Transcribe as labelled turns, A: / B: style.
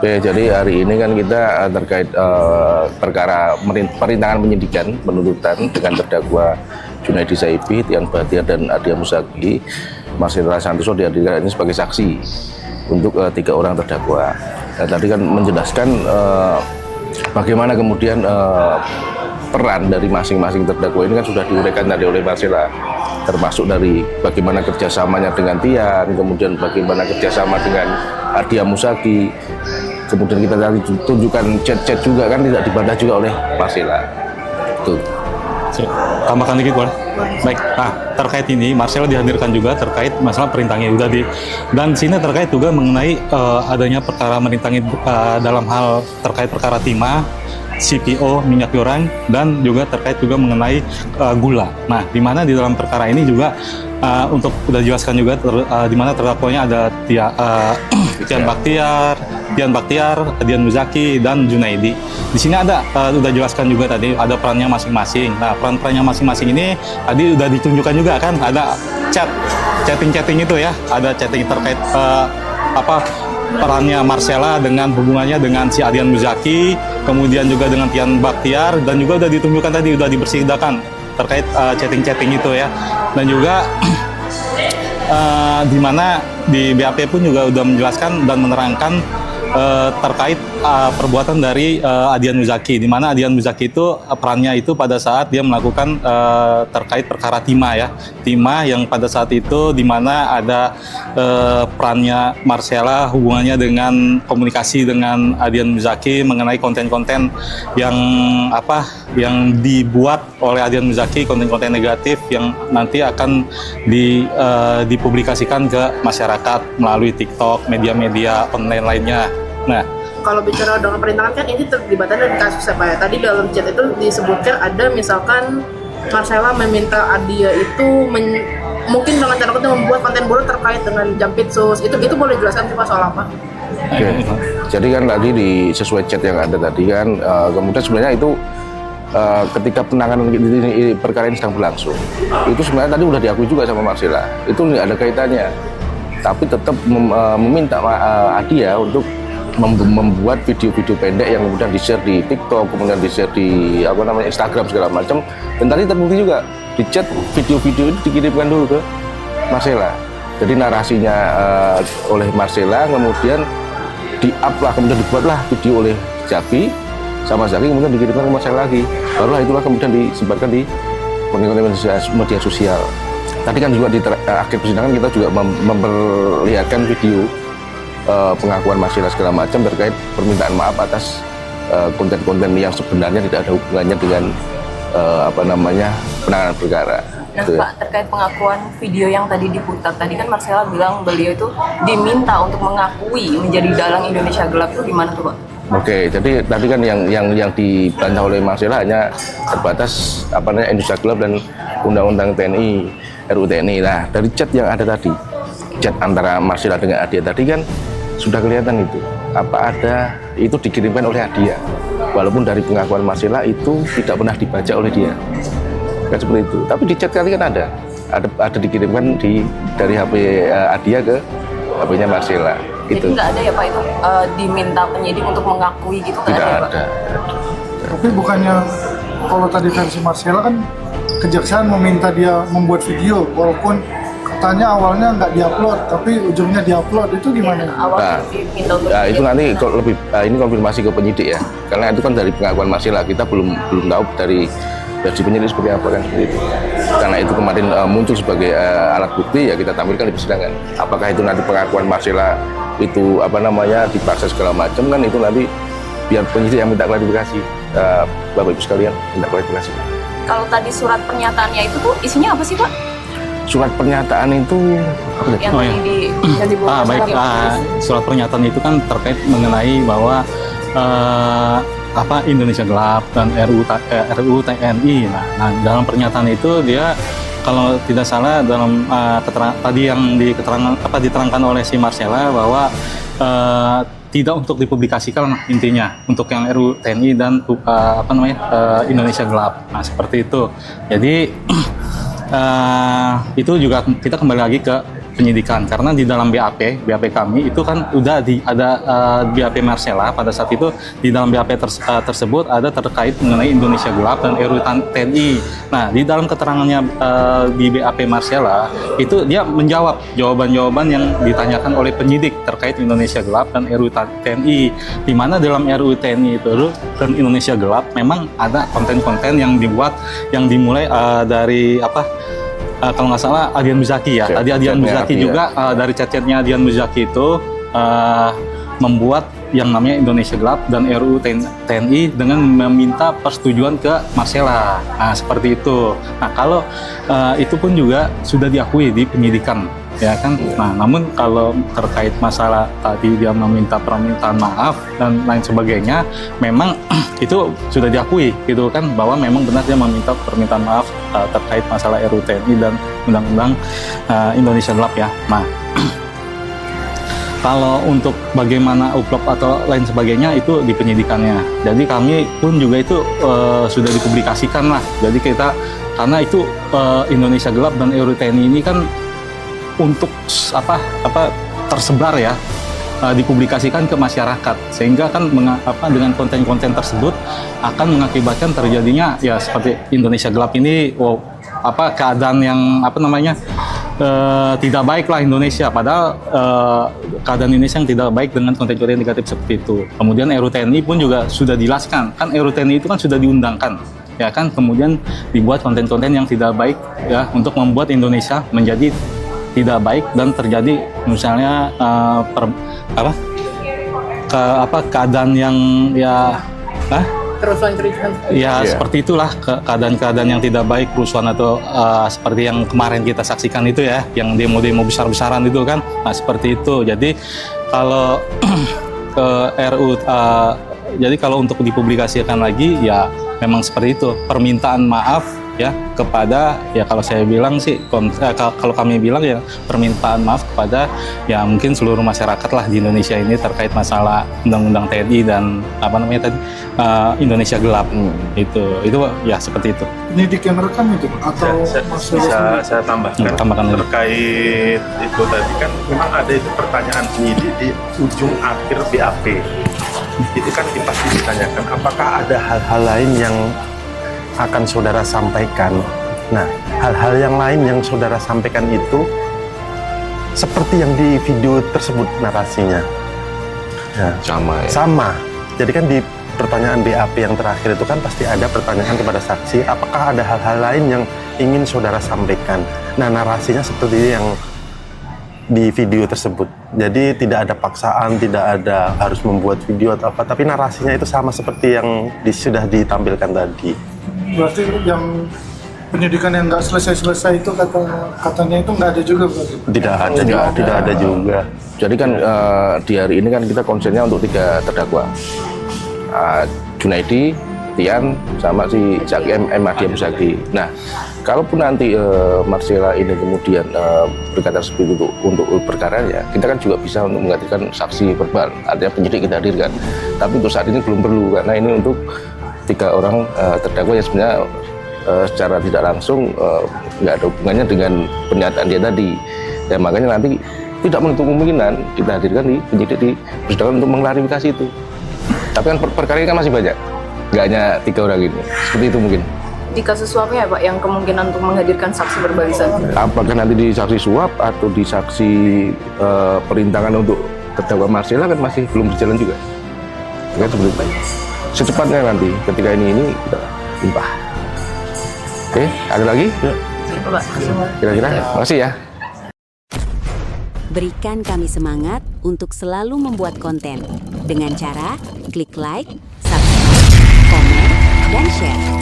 A: Oke, jadi hari ini kan kita terkait perkara perintangan penyidikan penuntutan dengan terdakwa Junaidi Saibi, Tian Bahtiar dan Adia Muzaki. Marcella Santoso dihadirkan ini sebagai saksi untuk 3 orang terdakwa. Nah, tadi kan menjelaskan bagaimana kemudian peran dari masing-masing terdakwa ini kan sudah diuraikan tadi oleh Marcella, termasuk dari bagaimana kerjasamanya dengan Tian, kemudian bagaimana kerjasama dengan Adia Muzaki. Kemudian kita tadi tunjukkan chat-chat juga kan tidak dibantah juga oleh Marcella. Betul.
B: Tambahkan dikit boleh? Baik, terkait ini Marcella dihadirkan juga terkait masalah perintangan udah dan sini terkait juga mengenai adanya perkara merintangi dalam hal terkait perkara timah, CPO minyak goreng dan juga terkait juga mengenai gula. Nah, di mana di dalam perkara ini juga untuk udah dijelaskan juga di mana terdakwanya ada Tian Bahtiar, Adian Muzaki dan Junaidi. Di sini ada udah jelaskan juga tadi ada perannya masing-masing. Nah, perannya masing-masing ini tadi udah ditunjukkan juga kan ada chatting itu ya, ada chatting terkait perannya Marcella dengan hubungannya dengan si Adian Muzaki, kemudian juga dengan Tian Bahtiar, dan juga udah ditunjukkan tadi, udah dipersidakan terkait chatting-chatting itu ya. Dan juga di mana di BAP pun juga udah menjelaskan dan menerangkan terkait perbuatan dari Adian Muzaki, di mana Adian Muzaki itu perannya itu pada saat dia melakukan terkait perkara timah ya, timah yang pada saat itu di mana ada perannya Marcella hubungannya dengan komunikasi dengan Adian Muzaki mengenai konten-konten yang yang dibuat oleh Adian Muzaki, konten-konten negatif yang nanti akan dipublikasikan ke masyarakat melalui TikTok, media-media online lainnya. Nah,
C: kalau bicara dengan perintangan kan ini terlibatnya dari kasus apa ya? Tadi dalam chat itu disebutkan ada misalkan Marcella meminta Adia itu mungkin dengan cara itu membuat konten buruk terkait dengan Jampitsus. Itu boleh jelaskan sih Pak soal apa?
A: Oke. Jadi kan tadi di sesuai chat yang ada tadi kan kemudian sebenarnya itu ketika penanganan ini perkara ini sedang berlangsung, itu sebenarnya tadi udah diakui juga sama Marcella. Itu nggak ada kaitannya. Tapi tetap meminta Adia untuk membuat video-video pendek yang kemudian di-share di TikTok, kemudian di-share di Instagram segala macam. Dan tadi terbukti juga di chat video-video itu dikirimkan dulu ke Marcella. Jadi narasinya oleh Marcella, kemudian di-up lah, kemudian dibuatlah video oleh Zaki sama Zaki, kemudian dikirimkan ke Marcella lagi. Barulah itulah kemudian disebarkan di media sosial. Tadi kan juga di akhir persidangan kita juga memperlihatkan video pengakuan Marcella segala macam terkait permintaan maaf atas konten-konten yang sebenarnya tidak ada hubungannya dengan penanganan perkara.
D: Nah, Pak, terkait pengakuan video yang tadi diputar, tadi kan Marcella bilang beliau itu diminta untuk mengakui menjadi dalang Indonesia Gelap, itu gimana tuh Pak?
A: Oke, jadi tadi kan yang dibantah oleh Marcella hanya terbatas Indonesia Gelap dan Undang-Undang TNI, RUU TNI. Nah, dari chat yang ada tadi, chat antara Marcella dengan Adia tadi kan sudah kelihatan itu itu dikirimkan oleh Adia, walaupun dari pengakuan Marcella itu tidak pernah dibaca oleh dia kan seperti itu. Tapi di chat kali kan ada dikirimkan dari HP Adia ke HP-nya Marcella.
D: Jadi nggak ada ya Pak itu diminta penyidik untuk mengakui gitu, nggak ada ya Pak?
E: Tapi bukannya kalau tadi versi Marcella kan kejaksaan meminta dia membuat video walaupun katanya awalnya nggak diupload tapi ujungnya diupload, itu gimana?
A: Nah, itu nanti lebih ini konfirmasi ke penyidik ya, karena itu kan dari pengakuan Marcella, kita belum tahu dari penyidik seperti apa kan seperti itu. Karena itu kemarin muncul sebagai alat bukti ya kita tampilkan di persidangan. Apakah itu nanti pengakuan Marcella itu dipaksa segala macam kan, itu nanti biar penyidik yang minta klarifikasi. Bapak Ibu sekalian minta klarifikasi.
D: Kalau tadi surat pernyataannya itu tuh isinya apa sih Pak?
A: Surat pernyataan itu
B: surat pernyataan itu kan terkait mengenai bahwa Indonesia Gelap dan RUU TNI. Nah, dalam pernyataan itu dia kalau tidak salah dalam tadi yang diterangkan oleh si Marcella bahwa tidak untuk dipublikasikan intinya untuk yang RUU TNI dan Indonesia Gelap. Nah, seperti itu. Jadi itu juga kita kembali lagi ke penyidikan karena di dalam BAP kami itu kan udah ada BAP Marcella pada saat itu di dalam BAP tersebut ada terkait mengenai Indonesia Gelap dan RUU TNI. Nah, di dalam keterangannya di BAP Marcella itu dia menjawab jawaban-jawaban yang ditanyakan oleh penyidik terkait Indonesia Gelap dan RUU TNI, di mana dalam RUU TNI itu dan Indonesia Gelap memang ada konten-konten yang dibuat yang dimulai dari kalau nggak salah Adian Muzaki ya. Tadi Adian Muzaki juga dari chat-chatnya Adian Muzaki itu membuat yang namanya Indonesia Gelap dan RUU TNI dengan meminta persetujuan ke Marcella. Nah, seperti itu. Nah, kalau itu pun juga sudah diakui di penyidikan, ya kan. Nah, namun kalau terkait masalah tadi dia meminta permintaan maaf dan lain sebagainya, memang itu sudah diakui gitu kan, bahwa memang benar dia meminta permintaan maaf terkait masalah RUU TNI dan Undang-Undang Indonesia Gelap ya. Nah, kalau untuk bagaimana upload atau lain sebagainya itu di penyidikannya. Jadi kami pun juga itu sudah dipublikasikan lah. Jadi kita karena itu Indonesia Gelap dan RUU TNI ini kan untuk tersebar ya, dipublikasikan ke masyarakat, sehingga kan dengan konten-konten tersebut akan mengakibatkan terjadinya ya seperti Indonesia Gelap ini keadaan yang tidak baik lah Indonesia, padahal keadaan Indonesia yang tidak baik dengan konten-konten negatif seperti itu. Kemudian RUU TNI pun juga sudah dijelaskan, kan RUU TNI itu kan sudah diundangkan, ya kan, kemudian dibuat konten-konten yang tidak baik ya untuk membuat Indonesia menjadi tidak baik dan terjadi misalnya keadaan yang
C: kerusuhan-kerusuhan.
B: Ya, seperti itulah keadaan-keadaan yang tidak baik, kerusuhan atau seperti yang kemarin kita saksikan itu ya, yang demo-demo besar-besaran itu kan. Nah, seperti itu. Jadi kalau jadi kalau untuk dipublikasikan lagi ya memang seperti itu, permintaan maaf ya kepada, ya kalau saya bilang sih kalau kami bilang ya permintaan maaf kepada ya mungkin seluruh masyarakat lah di Indonesia ini terkait masalah Undang-Undang TNI dan Indonesia Gelap. Itu ya seperti itu.
E: Penyidik yang rekam itu atau
F: bisa saya tambahkan terkait itu tadi kan memang ada itu pertanyaan penyidik di ujung akhir BAP. Itu kan pasti ditanyakan apakah ada hal-hal lain yang akan saudara sampaikan. Nah, hal-hal yang lain yang saudara sampaikan itu seperti yang di video tersebut narasinya. Ya, sama. Jadi kan di pertanyaan BAP yang terakhir itu kan pasti ada pertanyaan kepada saksi, apakah ada hal-hal lain yang ingin saudara sampaikan. Nah, narasinya seperti yang di video tersebut. Jadi tidak ada paksaan, tidak ada harus membuat video atau apa, tapi narasinya itu sama seperti yang sudah ditampilkan tadi.
E: Berarti yang penyidikan yang nggak selesai itu katanya itu nggak ada juga berarti?
F: Tidak ada juga.
A: Jadi kan di hari ini kan kita konsennya untuk 3 terdakwa, Junaidi, Tian, sama si Adian Muzaki. Nah, kalaupun nanti Marcella ini kemudian berkata seperti itu untuk perkaranya, kita kan juga bisa untuk menghadirkan saksi verbal, artinya penyidik kita hadirkan. Tapi untuk saat ini belum perlu, karena ini untuk 3 orang terdakwa yang sebenarnya secara tidak langsung nggak ada hubungannya dengan pernyataan dia tadi. Dan makanya nanti tidak menutup kemungkinan kita hadirkan di penyidik di persidangan untuk mengklarifikasi itu. Tapi kan perkara ini kan masih banyak, nggak hanya 3 orang ini. Seperti itu mungkin.
D: Di kasus suapnya ya Pak, yang kemungkinan untuk menghadirkan saksi berbarisan?
A: Apakah nanti di saksi suap atau di saksi perintangan untuk terdakwa Marcella kan masih belum berjalan juga. Kan seperti itu. Secepatnya nanti ketika ini kita limpah. Oke, ada lagi?
D: Ya, Pak.
A: Kira-kira, makasih ya.
G: Berikan kami semangat untuk selalu membuat konten dengan cara klik like, subscribe, komen, dan share.